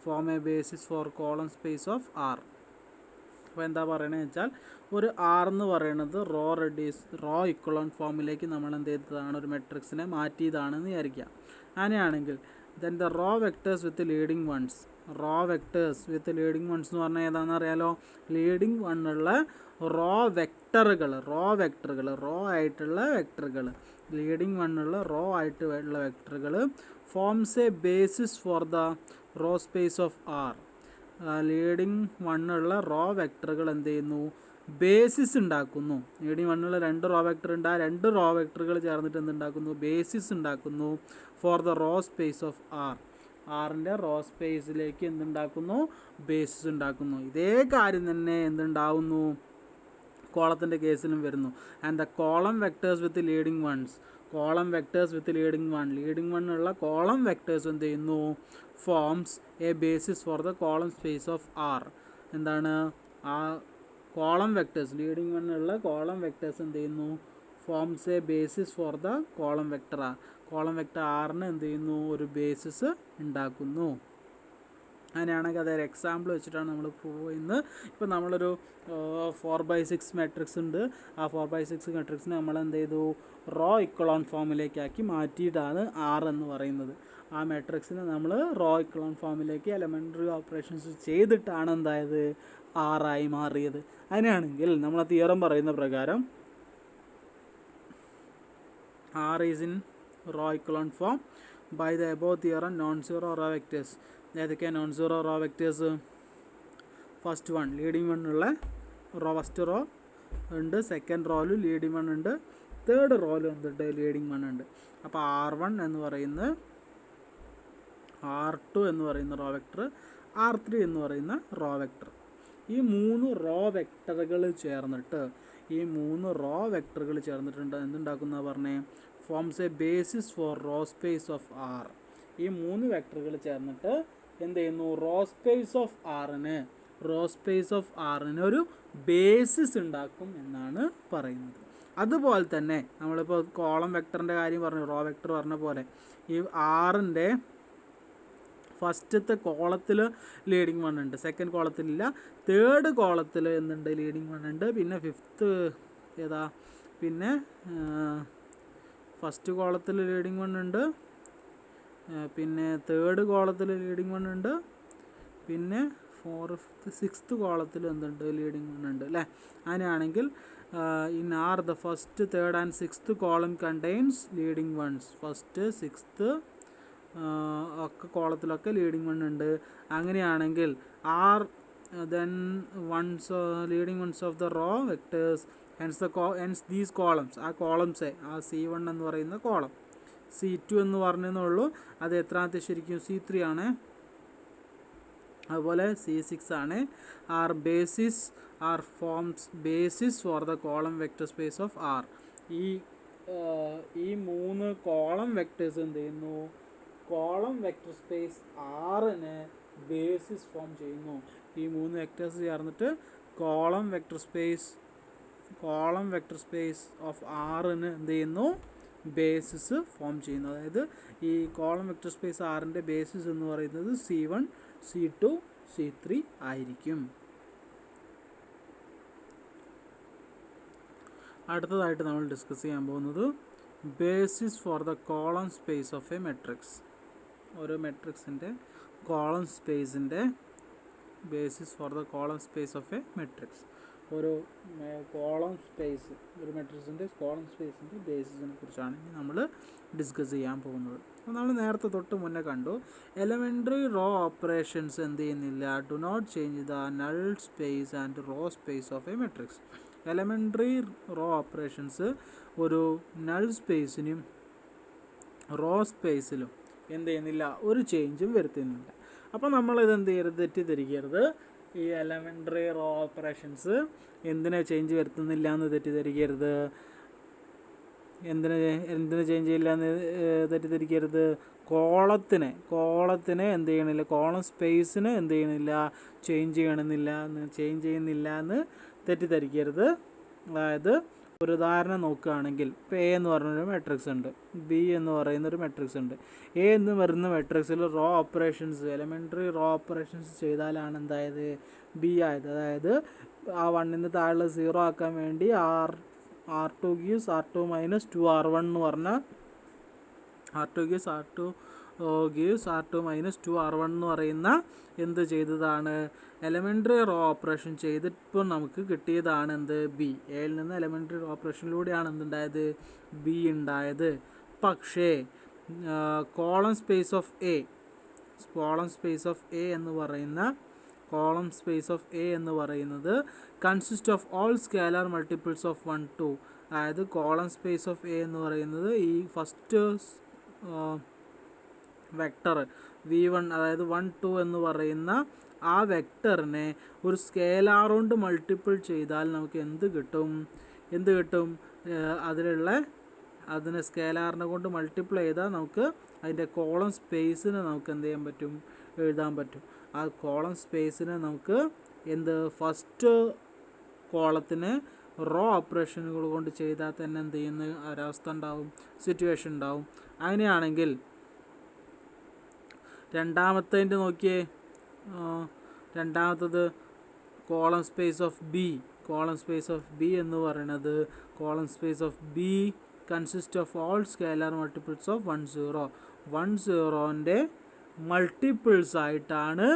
form a basis for column space of R. അപ്പോൾ എന്താ പറയണതെന്ന് വെച്ചാൽ, ഒരു R എന്ന് പറയുന്നത് raw ഇക്വലൻ ഫോമിലേക്ക് നമ്മൾ എന്ത് ചെയ്തതാണ്, ഒരു മെട്രിക്സിനെ മാറ്റിയതാണെന്ന് വിചാരിക്കുക. അങ്ങനെയാണെങ്കിൽ then the row vectors with leading ones എന്ന് പറഞ്ഞാൽ ഏതാണെന്ന് അറിയാലോ, ലീഡിങ് വണ്ണുള്ള റോ ആയിട്ടുള്ള വെക്ടറുകൾ forms a basis for the row space of R. Leading വണ്ണുള്ള റോ വെക്ടറുകൾ എന്ത് ചെയ്യുന്നു, ബേസിസ് ഉണ്ടാക്കുന്നു. ലീഡിങ് വണ്ണുള്ള 2 റോ വെക്ടർ ഉണ്ട്, ആ 2 റോ വെക്ടറുകൾ ചേർന്നിട്ട് എന്തുണ്ടാക്കുന്നു, ബേസിസ് ഉണ്ടാക്കുന്നു for the row space of R. ആറിൻ്റെ റോ സ്പേസിലേക്ക് എന്തുണ്ടാക്കുന്നു, ബേസിസ് ഉണ്ടാക്കുന്നു. ഇതേ കാര്യം തന്നെ എന്തുണ്ടാവുന്നു, കോളത്തിൻ്റെ കേസിലും വരുന്നു. And the column vectors with leading വണ്ണുള്ള കോളം വെക്ടേഴ്സ് എന്ത് ചെയ്യുന്നു, forms a basis for the column space of R. എന്താണ്, ആ കോളം വെക്ടേഴ്സ്, ലീഡിങ് വണ്ണുള്ള കോളം വെക്ടേഴ്സ് എന്ത് ചെയ്യുന്നു, forms a basis for the column vector ആറിന് എന്ത് ചെയ്യുന്നു, ഒരു ബേസിസ് ഉണ്ടാക്കുന്നു. അങ്ങനെയാണെങ്കിൽ അതൊരു എക്സാമ്പിൾ വെച്ചിട്ടാണ് നമ്മൾ പ്രൂവ് ചെയ്യുന്നത്. ഇപ്പോൾ നമ്മളൊരു 4/6 മെട്രിക്സ് ഉണ്ട്. ആ 4/6 മെട്രിക്സിനെ നമ്മൾ എന്ത് ചെയ്തു, റോ ഇക്വലോൺ ഫോമിലേക്കാക്കി മാറ്റിയിട്ടാണ് ആർ എന്ന് പറയുന്നത്. ആ മെട്രിക്സിനെ നമ്മൾ റോ ഇക്വലോൺ ഫോമിലേക്ക് എലമെൻ്ററി ഓപ്പറേഷൻസ് ചെയ്തിട്ടാണ് എന്തായത്, ആറായി മാറിയത്. അങ്ങനെയാണെങ്കിൽ നമ്മൾ ആ തിയറം പറയുന്ന പ്രകാരം R is in row echelon form by the above theorem non zero row vectors. ഏതൊക്കെയാണ് non zero row vectors? First one leading വണ്ണുള്ള ഫസ്റ്റ് റോ ഉണ്ട്, സെക്കൻഡ് റോയിലും ലീഡിങ് വൺ ഉണ്ട്, തേർഡ് റോയിലും എന്തുണ്ട്, ലീഡിങ് വൺ ഉണ്ട്. അപ്പോൾ R1 എന്ന് പറയുന്നത്, R2 എന്ന് പറയുന്ന റോ വെക്ടർ, R3 എന്ന് പറയുന്ന റോ വെക്ടർ, ഈ 3 റോ വെക്ടറുകൾ ചേർന്നിട്ട് എന്തുണ്ടാക്കുന്ന പറഞ്ഞേ, forms a basis for row space of R. ഈ 3 വെക്ടറുകൾ ചേർന്നിട്ട് എന്ത് ചെയ്യുന്നു, റോ സ്പേസ് ഓഫ് ആറിന് ഒരു ബേസിസ് ഉണ്ടാക്കും എന്നാണ് പറയുന്നത്. അതുപോലെ തന്നെ നമ്മളിപ്പോൾ കോളം വെക്ടറിൻ്റെ കാര്യം പറഞ്ഞു, റോ വെക്ടർ പറഞ്ഞ പോലെ ഈ ആറിൻ്റെ ഫസ്റ്റത്തെ കോളത്തിൽ ലീഡിങ് വൺ ഉണ്ട്, സെക്കൻഡ് കോളത്തിലില്ല, തേർഡ് കോളത്തിൽ എന്തുണ്ട്, ലീഡിങ് വൺ ഉണ്ട്, പിന്നെ ഫിഫ്ത്ത് പിന്നെ ഫസ്റ്റ് കോളത്തിൽ ലീഡിങ് വൺ ഉണ്ട്, പിന്നെ തേർഡ് കോളത്തിൽ ലീഡിങ് വൺ ഉണ്ട്, പിന്നെ ഫോർത്ത് സിക്സ്ത് കോളത്തിൽ എന്തുണ്ട്, ലീഡിങ് വൺ ഉണ്ട് അല്ലേ. അങ്ങനെയാണെങ്കിൽ in R the first, third and sixth column contains leading ones. First, sixth ഒക്കെ കോളത്തിലൊക്കെ ലീഡിങ് വൺ ഉണ്ട്. അങ്ങനെയാണെങ്കിൽ R then leading ones of the raw vectors, hence these columns, ആ കോളംസ്, ആ C1 എന്ന് പറയുന്ന കോളം, C2 എന്ന് പറഞ്ഞെന്നുള്ളൂ, അത് എത്രാമത്തെ ശരിക്കും C3 ആണ്, അതുപോലെ C6 ആണ്. forms basis for the column vector space of R. ഈ 3 കോളം വെക്ടേഴ്സ് എന്ത് ചെയ്യുന്നു, കോളം വെക്ടർ സ്പേസ് ആറിന് ബേസിസ് ഫോം ചെയ്യുന്നു. ഈ 3 വെക്ടേഴ്സ് ചേർന്നിട്ട് കോളം വെക്ടർ സ്പേസ് ഓഫ് ആറിന് എന്ത് ചെയ്യുന്നു, ബേസിസ് ഫോം ചെയ്യുന്നു. അതായത് ഈ കോളം വെക്ടർ സ്പേസ് ആറിൻ്റെ ബേസിസ് എന്ന് പറയുന്നത് C1, C2, C3 ആയിരിക്കും. അടുത്തതായിട്ട് നമ്മൾ ഡിസ്കസ് ചെയ്യാൻ പോകുന്നത് basis for the column space of A matrix. ഓരോ മെട്രിക്സിൻ്റെ കോളം സ്പേസിൻ്റെ basis for the column space of A matrix. ഒരു കോളം സ്പേസ്, ഒരു മെട്രിക്സിൻ്റെ കോളം സ്പേസിൻ്റെ ബേസിസിനെ കുറിച്ചാണ് നമ്മൾ ഡിസ്കസ് ചെയ്യാൻ പോകുന്നത്. അപ്പോൾ നമ്മൾ നേരത്തെ തൊട്ട് മുന്നേ കണ്ടു, എലമെൻ്ററി റോ ഓപ്പറേഷൻസ് എന്ത് ചെയ്യുന്നില്ല, do not change the null space and row space of A matrix. Elementary row operations ഒരു നൾ സ്പേസിനും റോ സ്പേസിലും എന്ത് ചെയ്യുന്നില്ല, ഒരു ചേഞ്ചും വരുത്തുന്നില്ല. അപ്പോൾ നമ്മളിത് എന്ത് ചെയ്യരുത്, തെറ്റിദ്ധരിക്കരുത്. ഈ എലമെൻ്ററി റോ ഓപ്പറേഷൻസ് എന്തിനെ ചേഞ്ച് വരുത്തുന്നില്ല എന്ന് തെറ്റിദ്ധരിക്കരുത്. എന്തിന് ചേഞ്ച് ചെയ്യില്ല എന്ന് തെറ്റിദ്ധരിക്കരുത്. കോളത്തിനെ എന്ത് ചെയ്യണില്ല, കോളം സ്പേസിന് എന്ത് ചെയ്യണില്ല, ചേഞ്ച് ചെയ്യുന്നില്ല എന്ന് തെറ്റിദ്ധരിക്കരുത്. അതായത് ഒരു ഉദാഹരണം നോക്കുകയാണെങ്കിൽ, ഇപ്പോൾ എ എന്ന് പറഞ്ഞൊരു മെട്രിക്സ് ഉണ്ട്, ബി എന്ന് പറയുന്നൊരു മെട്രിക്സ് ഉണ്ട്. എ എന്ന് വരുന്ന മെട്രിക്സിൽ row operations, elementary row operations ചെയ്താലാണ് എന്തായത്, ബി ആയത്. അതായത് ആ 1 താഴെ 0 ആക്കാൻ വേണ്ടി R2 gives R2 minus 2R1 എന്ന് പറഞ്ഞാൽ R2 gives R2 minus 2R1 എന്ന് പറയുന്ന എന്ത് ചെയ്തതാണ്, എലമെൻ്ററി റോ ഓപ്പറേഷൻ ചെയ്തിപ്പോൾ നമുക്ക് കിട്ടിയതാണ് എന്ത്, ബി. എയിൽ നിന്ന് എലമെൻ്ററി റോ ഓപ്പറേഷനിലൂടെയാണ് എന്തുണ്ടായത്, ബി ഉണ്ടായത്. പക്ഷേ കോളം സ്പേസ് ഓഫ് എ എന്ന് പറയുന്നത് consist of all scalar multiples of 1, 2. അതായത് കോളം സ്പേസ് ഓഫ് എ എന്ന് പറയുന്നത് ഈ ഫസ്റ്റ് വെക്ടർ v1, അതായത് 1, 2 എന്ന് പറയുന്ന ആ വെക്ടറിനെ ഒരു സ്കേലാർ കൊണ്ട് മൾട്ടിപ്പിൾ ചെയ്താൽ നമുക്ക് എന്ത് കിട്ടും, അതിനെ സ്കേലാറിനെ കൊണ്ട് മൾട്ടിപ്പിൾ ചെയ്താൽ നമുക്ക് അതിൻ്റെ കോളം സ്പേസിനെ നമുക്ക് എന്ത് ചെയ്യാൻ പറ്റും, എഴുതാൻ പറ്റും. ആ കോളം സ്പേസിനെ നമുക്ക് ഫസ്റ്റ് കോളത്തിന് റോ ഓപ്പറേഷനുകൾ കൊണ്ട് ചെയ്താൽ തന്നെ എന്ത് ചെയ്യുന്ന ഒരവസ്ഥ ഉണ്ടാവും, സിറ്റുവേഷൻ ഉണ്ടാവും. അങ്ങനെയാണെങ്കിൽ രണ്ടാമത്തത് കോളം സ്പേസ് ഓഫ് ബി എന്ന് പറയുന്നത്, column space of B consist of all scalar multiples of 1, 0. 1, 0ൻ്റെ മൾട്ടിപ്പിൾസ് ആയിട്ടാണ്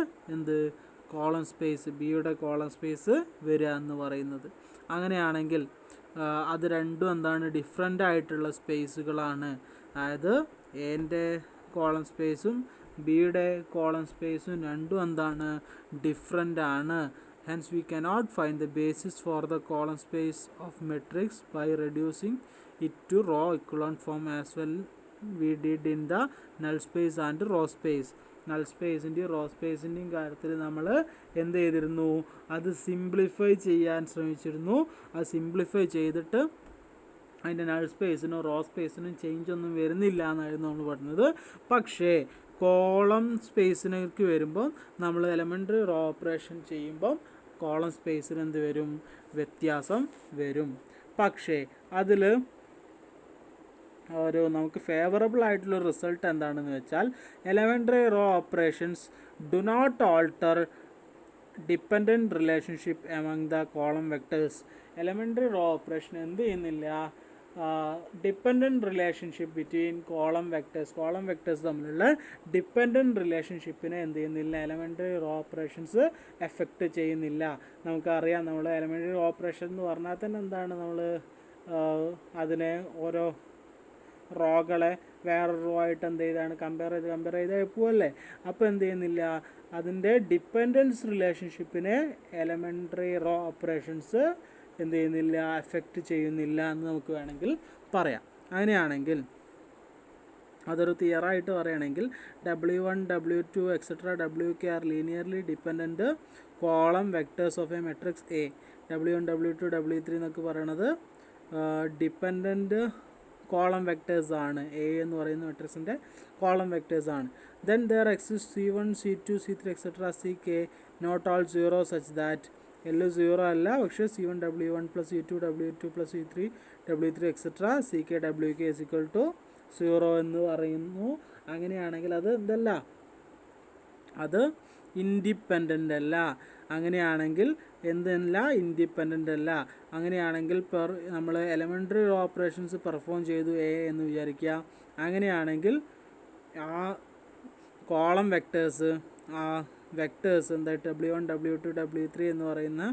കോളം സ്പേസ്, ബിയുടെ കോളം സ്പേസ് വരിക എന്ന് പറയുന്നത്. അങ്ങനെയാണെങ്കിൽ അത് രണ്ടും എന്താണ്, ഡിഫറെൻ്റ് ആയിട്ടുള്ള സ്പേസുകളാണ്. അതായത് എൻ്റെ കോളം സ്പേസും ബിയുടെ കോളം സ്പേസും രണ്ടും എന്താണ്, ഡിഫറെൻ്റ് ആണ്. Hence we cannot find the basis for the column space of matrix by reducing it to row echelon form as well we did in the null space and row space. Null സ്പേസിൻ്റെയും row സ്പേസിൻ്റെയും കാര്യത്തിൽ നമ്മൾ എന്ത് ചെയ്തിരുന്നു, അത് simplify ചെയ്യാൻ ശ്രമിച്ചിരുന്നു. അത് സിംപ്ലിഫൈ ചെയ്തിട്ട് അതിൻ്റെ നൾ സ്പേസിനോ റോ സ്പേസിനും ചേഞ്ച് ഒന്നും വരുന്നില്ല എന്നായിരുന്നു നമ്മൾ പറഞ്ഞത്. പക്ഷേ കോളം സ്പേസിലേക്ക് വരുമ്പോൾ നമ്മൾ എലമെൻ്ററി റോ ഓപ്പറേഷൻ ചെയ്യുമ്പം കോളം സ്പേസിന് എന്ത് വരും, വ്യത്യാസം വരും. പക്ഷേ അതിൽ നമുക്ക് ഫേവറബിൾ ആയിട്ടുള്ള റിസൾട്ട് എന്താണെന്ന് വെച്ചാൽ, elementary row operations do not alter dependent relationship among the column vectors. Elementary row operation എന്ത് ചെയ്യുന്നില്ല, dependent relationship between column vectors തമ്മിലുള്ള ഡിപ്പെൻഡൻറ്റ് റിലേഷൻഷിപ്പിനെ എന്ത് ചെയ്യുന്നില്ല, എലമെൻ്ററി റോ ഓപ്പറേഷൻസ് എഫക്റ്റ് ചെയ്യുന്നില്ല. നമുക്കറിയാം, നമ്മൾ എലമെൻ്ററി റോ ഓപ്പറേഷൻ എന്ന് പറഞ്ഞാൽ തന്നെ എന്താണ്, നമ്മൾ അതിനെ ഓരോ റോകളെ വേറൊരു റോ ആയിട്ട് എന്ത് ചെയ്താണ് കമ്പയർ ചെയ്ത് പോവല്ലേ. അപ്പോൾ എന്ത് ചെയ്യുന്നില്ല, അതിൻ്റെ ഡിപ്പെൻഡൻസ് റിലേഷൻഷിപ്പിനെ എലമെൻ്ററി റോ ഓപ്പറേഷൻസ് എന്ത് ചെയ്യുന്നില്ല, എഫക്റ്റ് ചെയ്യുന്നില്ല എന്ന് നമുക്ക് വേണമെങ്കിൽ പറയാം. അങ്ങനെയാണെങ്കിൽ അതൊരു തിയറായിട്ട് പറയുകയാണെങ്കിൽ, W1, W2 etcetera WK are linearly dependent column vectors of A matrix A. W1, W2, W3 എന്നൊക്കെ പറയണത് ഡിപ്പെൻഡൻറ്റ് കോളം വെക്ടേഴ്സ് ആണ്. എ എന്ന് പറയുന്ന മെട്രിക്സിൻ്റെ കോളം വെക്ടേഴ്സ് ആണ്. Then there exist C1, C2, C3 etcetera CK not all 0 such that, എല്ലാം 0 അല്ല, പക്ഷേ C1 W1 plus C2 W2 plus C3 W3 etcetera CK WK is equal to 0 എന്ന് പറയുന്നു. അങ്ങനെയാണെങ്കിൽ അത് എന്തല്ല, അത് ഇൻഡിപെൻഡൻ്റ് അല്ല. അങ്ങനെയാണെങ്കിൽ എന്തല്ല, ഇൻഡിപെൻഡൻ്റ് അല്ല. അങ്ങനെയാണെങ്കിൽ നമ്മൾ എലമെൻ്ററി ഓപ്പറേഷൻസ് പെർഫോം ചെയ്തു എ എന്ന് വിചാരിക്കുക. അങ്ങനെയാണെങ്കിൽ ആ കോളം വെക്ടേഴ്സ്, ആ വെക്ടേഴ്സ് എന്തായിട്ട് W1 W2 W3 എന്ന് പറയുന്ന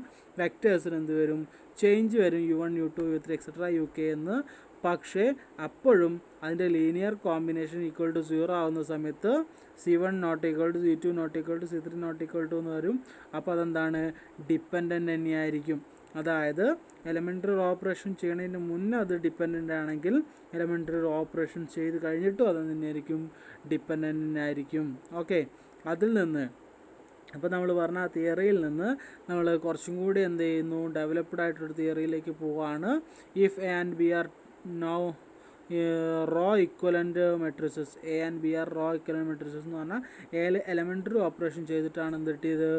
വെക്ടേഴ്സിന് എന്ത് വരും, ചേഞ്ച് വരും, U1 U2 U3 etcetera UK എന്ന്. പക്ഷേ അപ്പോഴും അതിൻ്റെ ലീനിയർ കോമ്പിനേഷൻ ഈക്വൽ ടു 0 ആവുന്ന സമയത്ത് C1 not equal to C2 not equal to C3 not equal to എന്ന് വരും. അപ്പോൾ അതെന്താണ്, ഡിപ്പെൻഡൻ്റ് തന്നെയായിരിക്കും. അതായത് എലമെൻ്ററി ഓപ്പറേഷൻ ചെയ്യണതിന് മുന്നേ അത് ഡിപ്പെൻഡൻ്റ് ആണെങ്കിൽ എലമെൻ്ററി ഓപ്പറേഷൻ ചെയ്ത് കഴിഞ്ഞിട്ടും അത് തന്നെയായിരിക്കും, ഡിപ്പെൻഡൻ്റ് ആയിരിക്കും. ഓക്കെ, അതിൽ നിന്ന് അപ്പോൾ നമ്മൾ പറഞ്ഞ ആ തിയറിയിൽ നിന്ന് നമ്മൾ കുറച്ചും കൂടി എന്ത് ചെയ്യുന്നു, ഡെവലപ്ഡ് ആയിട്ടൊരു തിയറിയിലേക്ക് പോവുകയാണ്. If A and B are no row equivalent matrices, A and B are row equivalent matrices എന്ന് പറഞ്ഞാൽ എയിൽ എലമെൻ്ററി ഓപ്പറേഷൻ ചെയ്തിട്ടാണ് എന്ത് കിട്ടിയത്,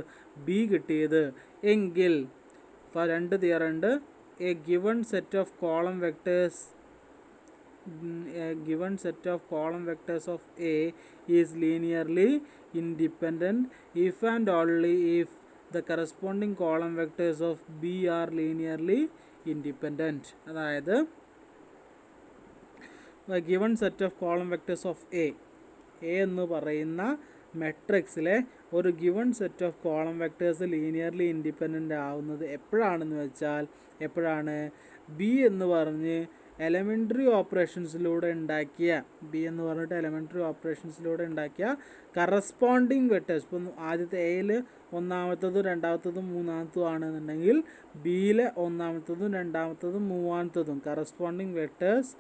ബി കിട്ടിയത് എങ്കിൽ രണ്ട് തിയറി ഉണ്ട്. A given set of column vectors of A is linearly independent if and only if the corresponding column vectors of B are linearly independent. അതായത് the given set of column vectors of A എന്ന് പറയുന്ന മെട്രിക്സിലെ ഒരു given set of column vectors linearly independent ആവുന്നത് എപ്പോഴാണെന്ന് വെച്ചാൽ, എപ്പോഴാണ് B എന്ന് പറഞ്ഞ് എലമെൻ്ററി ഓപ്പറേഷൻസിലൂടെ ഉണ്ടാക്കിയ, ബി എന്ന് പറഞ്ഞിട്ട് എലമെൻ്ററി ഓപ്പറേഷൻസിലൂടെ ഉണ്ടാക്കിയ കറസ്പോണ്ടിങ് വെക്ടേഴ്സ്, ഇപ്പം ആദ്യത്തെ എയിൽ ഒന്നാമത്തതും രണ്ടാമത്തതും മൂന്നാമത്തതും ആണെന്നുണ്ടെങ്കിൽ ബിയിലെ ഒന്നാമത്തതും രണ്ടാമത്തതും മൂന്നാമത്തതും corresponding vectors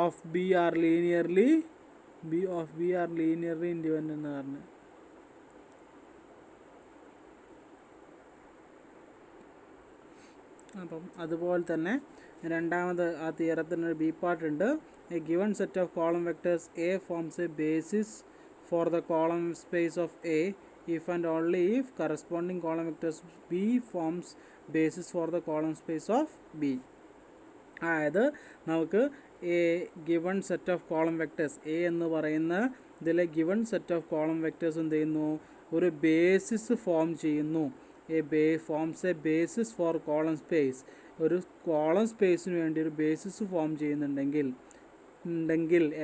of B are linearly independent എന്ന് പറഞ്ഞു. അപ്പം അതുപോലെ തന്നെ രണ്ടാമത് ആ തിയറത്തിനൊരു ബി പാർട്ട് ഉണ്ട്. A given set of column vectors A forms a basis for the column space of A if and only if corresponding column vectors B forms basis for the column space of B. അതായത് നമുക്ക് a given set of column vectors A എന്ന് പറയുന്ന ഇതിലെ given set of column vectors എന്ത് ചെയ്യുന്നു, ഒരു basis form ചെയ്യുന്നു. Forms a basis for column space, ഒരു കോളം സ്പേസിന് വേണ്ടി ഒരു ബേസിസ് ഫോം ചെയ്യുന്നുണ്ടെങ്കിൽ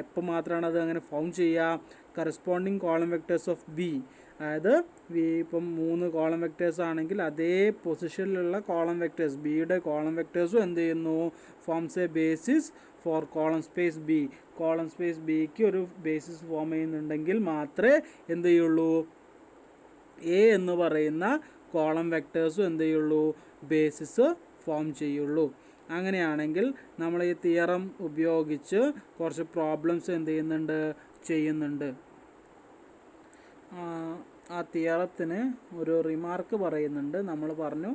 എപ്പോൾ മാത്രമാണ് അത് അങ്ങനെ ഫോം ചെയ്യുക, corresponding column vectors of B. അതായത് ഇപ്പം 3 കോളം വെക്ടേഴ്സ് ആണെങ്കിൽ അതേ പൊസിഷനിലുള്ള കോളം വെക്ടേഴ്സ് ബിയുടെ കോളം വെക്ടേഴ്സും എന്ത് ചെയ്യുന്നു, forms a basis for column space B. Column space ബിക്ക് ഒരു ബേസിസ് ഫോം ചെയ്യുന്നുണ്ടെങ്കിൽ മാത്രമേ എന്ത് ചെയ്യുള്ളൂ, എ എന്ന് പറയുന്ന കോളം വെക്ടേഴ്സും എന്ത് ചെയ്യുള്ളൂ, ബേസിസ് ഫോം ചെയ്യുള്ളൂ. അങ്ങനെയാണെങ്കിൽ നമ്മൾ ഈ തിയറം ഉപയോഗിച്ച് കുറച്ച് പ്രോബ്ലംസ് എന്ത് ചെയ്യുന്നുണ്ട്. ആ തിയറത്തിന് ഒരു റിമാർക്ക് പറയുന്നുണ്ട്. നമ്മൾ പറഞ്ഞു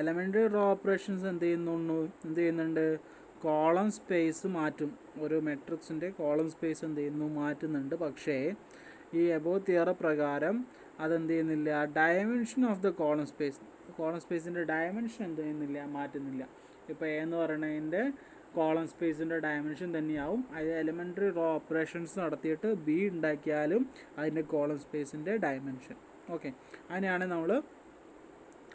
എലമെൻ്ററി റോ ഓപ്പറേഷൻസ് എന്ത് ചെയ്യുന്നുണ്ട്, കോളം സ്പേസ് മാറ്റും. ഒരു മെട്രിക്സിൻ്റെ കോളം സ്പേസ് എന്ത് ചെയ്യുന്നു, മാറ്റുന്നുണ്ട്. പക്ഷേ ഈ എബോവ് തിയറം പ്രകാരം അതെന്ത് ചെയ്യുന്നില്ല, ഡയമെൻഷൻ ഓഫ് ദ കോളം സ്പേസിൻ്റെ ഡയമെൻഷൻ എന്ത് ചെയ്യുന്നില്ല, മാറ്റുന്നില്ല. ഇപ്പോൾ എ എന്ന് പറയുന്നതിൻ്റെ കോളം സ്പേസിൻ്റെ ഡയമെൻഷൻ തന്നെയാവും. അത് എലിമെൻ്ററി റോ ഓപ്പറേഷൻസ് നടത്തിയിട്ട് ബി ഉണ്ടാക്കിയാലും അതിൻ്റെ കോളം സ്പേസിൻ്റെ ഡയമെൻഷൻ. ഓക്കെ, അതിനെയാണ് നമ്മൾ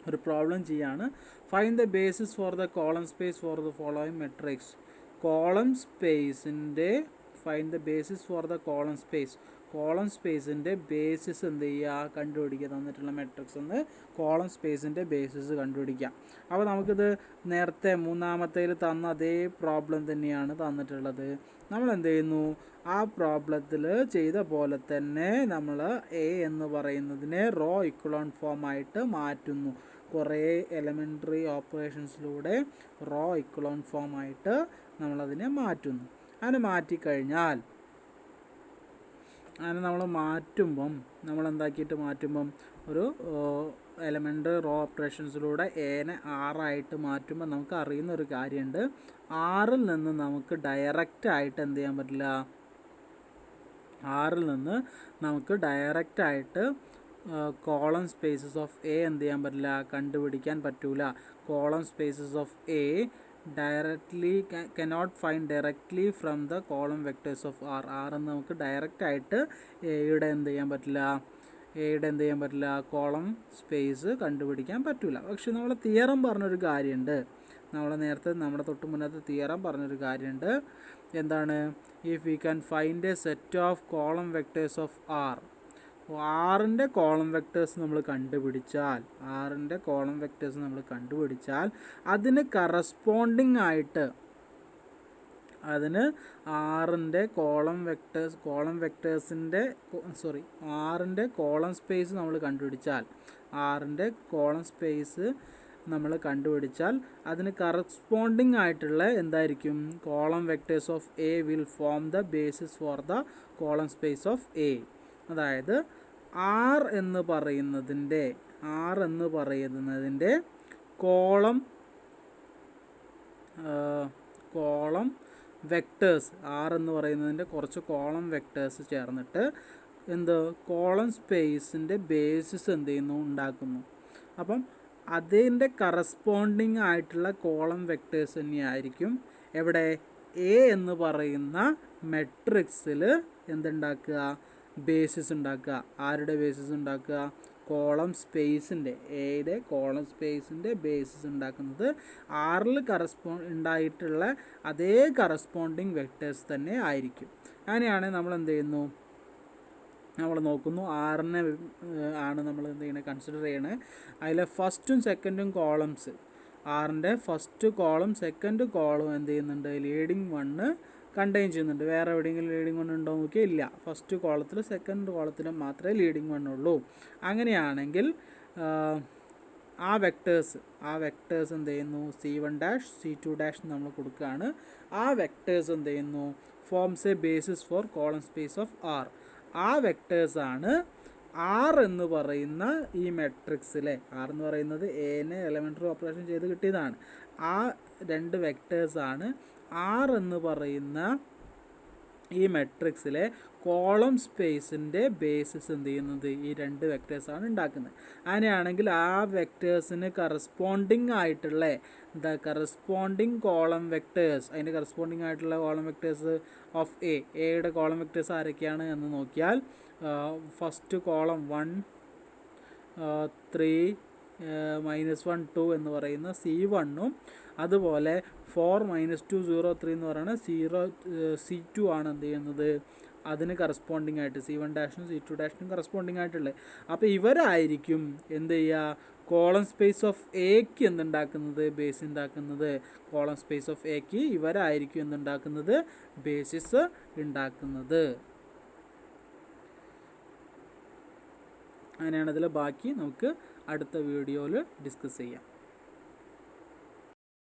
ഒരു പ്രോബ്ലം ചെയ്യാണ്. Find the basis for the column space for the following matrix. Column സ്പേസിൻ്റെ ബേസിസ് എന്ത് ചെയ്യുക, കണ്ടുപിടിക്കുക. തന്നിട്ടുള്ള മെട്രിക്സ് എന്ന് കോളം സ്പേസിൻ്റെ ബേസിസ് കണ്ടുപിടിക്കുക. അപ്പോൾ നമുക്കിത് നേരത്തെ മൂന്നാമത്തേൽ തന്ന അതേ പ്രോബ്ലം തന്നെയാണ് തന്നിട്ടുള്ളത്. നമ്മൾ എന്ത് ചെയ്യുന്നു, ആ പ്രോബ്ലത്തിൽ ചെയ്ത പോലെ തന്നെ നമ്മൾ എ എന്ന് പറയുന്നതിനെ റോ ഇക്വലോൺ ഫോമായിട്ട് മാറ്റുന്നു. കുറേ എലമെൻ്ററി ഓപ്പറേഷൻസിലൂടെ റോ ഇക്വലോൺ ഫോമായിട്ട് നമ്മളതിനെ മാറ്റുന്നു. അങ്ങനെ മാറ്റിക്കഴിഞ്ഞാൽ നമ്മൾ മാറ്റുമ്പം ഒരു എലമെൻ്ററി റോ ഓപ്പറേഷൻസിലൂടെ എനെ ആറായിട്ട് മാറ്റുമ്പോൾ നമുക്ക് അറിയുന്ന ഒരു കാര്യമുണ്ട്. ആറിൽ നിന്ന് നമുക്ക് ഡയറക്റ്റായിട്ട് എന്ത് ചെയ്യാൻ പറ്റില്ല, കോളം സ്പേസസ് ഓഫ് എ എന്ത് ചെയ്യാൻ പറ്റില്ല, കണ്ടുപിടിക്കാൻ പറ്റൂല. Column spaces of A cannot find directly from the column vectors of R എന്ന് നമുക്ക് ഡയറക്റ്റായിട്ട് എയുടെ എന്ത് ചെയ്യാൻ പറ്റില്ല, എയുടെ എന്ത് ചെയ്യാൻ പറ്റില്ല, കോളം സ്പേസ് കണ്ടുപിടിക്കാൻ പറ്റില്ല. പക്ഷെ നമ്മൾ തിയറം പറഞ്ഞൊരു കാര്യമുണ്ട്, നമ്മുടെ തൊട്ട് മുന്നത്തെ തിയറം പറഞ്ഞൊരു കാര്യമുണ്ട്. എന്താണ്? If we can find a set of column vectors of R, ആറിൻ്റെ കോളം വെക്ടേഴ്സ് നമ്മൾ കണ്ടുപിടിച്ചാൽ, അതിന് കറസ്പോണ്ടിങ് ആയിട്ട്, ആറിൻ്റെ കോളം സ്പേസ് നമ്മൾ കണ്ടുപിടിച്ചാൽ, അതിന് കറസ്പോണ്ടിങ് ആയിട്ടുള്ള എന്തായിരിക്കും, column vectors of A will form the basis for the column space of A. അതായത് ആർ എന്ന് പറയുന്നതിൻ്റെ കോളം വെക്ടേഴ്സ്, കുറച്ച് കോളം വെക്ടേഴ്സ് ചേർന്നിട്ട് കോളം സ്പേസിൻ്റെ ബേസിസ് ഉണ്ടാക്കുന്നു. അപ്പം അതിൻ്റെ കറസ്പോണ്ടിങ് ആയിട്ടുള്ള കോളം വെക്ടേഴ്സ് തന്നെയായിരിക്കും എവിടെ, എ എന്ന് പറയുന്ന മെട്രിക്സിൽ എന്തുണ്ടാക്കുക, ബേസിസ് ഉണ്ടാക്കുക. ആരുടെ ബേസിസ് ഉണ്ടാക്കുക? കോളം സ്പേസിൻ്റെ, എയുടെ കോളം സ്പേസിൻ്റെ ബേസിസ് ഉണ്ടാക്കുന്നത് ആറിൽ ഉണ്ടായിട്ടുള്ള അതേ കറസ്പോണ്ടിങ് വെക്ടേഴ്സ് തന്നെ ആയിരിക്കും. അങ്ങനെയാണ് നമ്മൾ എന്ത് ചെയ്യുന്നു, നമ്മൾ നോക്കുന്നു, ആറിനെ ആണ് നമ്മൾ എന്ത് ചെയ്യണത്, കൺസിഡർ ചെയ്യണത്. അതിലെ ഫസ്റ്റും സെക്കൻഡും കോളംസ്, ആറിൻ്റെ ഫസ്റ്റ് കോളം സെക്കൻഡ് കോളം എന്ത് ചെയ്യുന്നുണ്ട്, ലീഡിങ് വണ്ണ് കണ്ടെയ്ൻ ചെയ്യുന്നുണ്ട്. വേറെ എവിടെയെങ്കിലും ലീഡിങ് വൺ ഉണ്ടോ നോക്കിയാൽ ഇല്ല. ഫസ്റ്റ് കോളത്തിൽ സെക്കൻഡ് കോളത്തിലും മാത്രമേ ലീഡിങ് വൺ ഉള്ളൂ. അങ്ങനെയാണെങ്കിൽ ആ വെക്ടേഴ്സ് എന്ത് ചെയ്യുന്നു, C1 C2 നമ്മൾ കൊടുക്കുകയാണ്. ആ വെക്ടേഴ്സ് എന്ത് ചെയ്യുന്നു, forms a basis for column space of R. ആ വെക്ടേഴ്സാണ് ആർ എന്ന് പറയുന്ന ഈ മെട്രിക്സിലെ, ആർ എന്ന് പറയുന്നത് എനെ എലമെൻ്ററി ഓപ്പറേഷൻ ചെയ്ത് കിട്ടിയതാണ്. ആ രണ്ട് വെക്ടേഴ്സാണ് ആർ എന്ന് പറയുന്ന ഈ മെട്രിക്സിലെ കോളം സ്പേസിൻ്റെ ബേസിസ് എന്ത് ചെയ്യുന്നത്, ഈ രണ്ട് വെക്ടേഴ്സാണ് ഉണ്ടാക്കുന്നത്. അങ്ങനെയാണെങ്കിൽ ആ വെക്ടേഴ്സിന് കറസ്പോണ്ടിങ് ആയിട്ടുള്ള കറസ്പോണ്ടിങ് കോളം വെക്ടേഴ്സ്, അതിൻ്റെ കറസ്പോണ്ടിങ് ആയിട്ടുള്ള കോളം വെക്ടേഴ്സ് ഓഫ് എയുടെ കോളം വെക്ടേഴ്സ് ആരൊക്കെയാണ് എന്ന് നോക്കിയാൽ, ഫസ്റ്റ് കോളം 1 3 -1 2 എന്ന് പറയുന്ന C1ഉം, അതുപോലെ 4 -2 0 3 എന്ന് പറയുന്ന C2 ആണ് എന്ത് ചെയ്യുന്നത്, അതിന് കറസ്പോണ്ടിങ് ആയിട്ട് C1 C2 കറസ്പോണ്ടിങ് ആയിട്ടുള്ളത്. അപ്പോൾ ഇവരായിരിക്കും എന്ത് ചെയ്യുക, കോളം സ്പേസ് ഓഫ് എക്ക് എന്തുണ്ടാക്കുന്നത്, ബേസ് ഉണ്ടാക്കുന്നത്. കോളം സ്പേസ് ഓഫ് എക്ക് ഇവരായിരിക്കും എന്തുണ്ടാക്കുന്നത്, ബേസിസ് ഉണ്ടാക്കുന്നത്. അങ്ങനെയാണ് അതിൽ ബാക്കി നമുക്ക് അടുത്ത വീഡിയോയിൽ ഡിസ്കസ് ചെയ്യാം.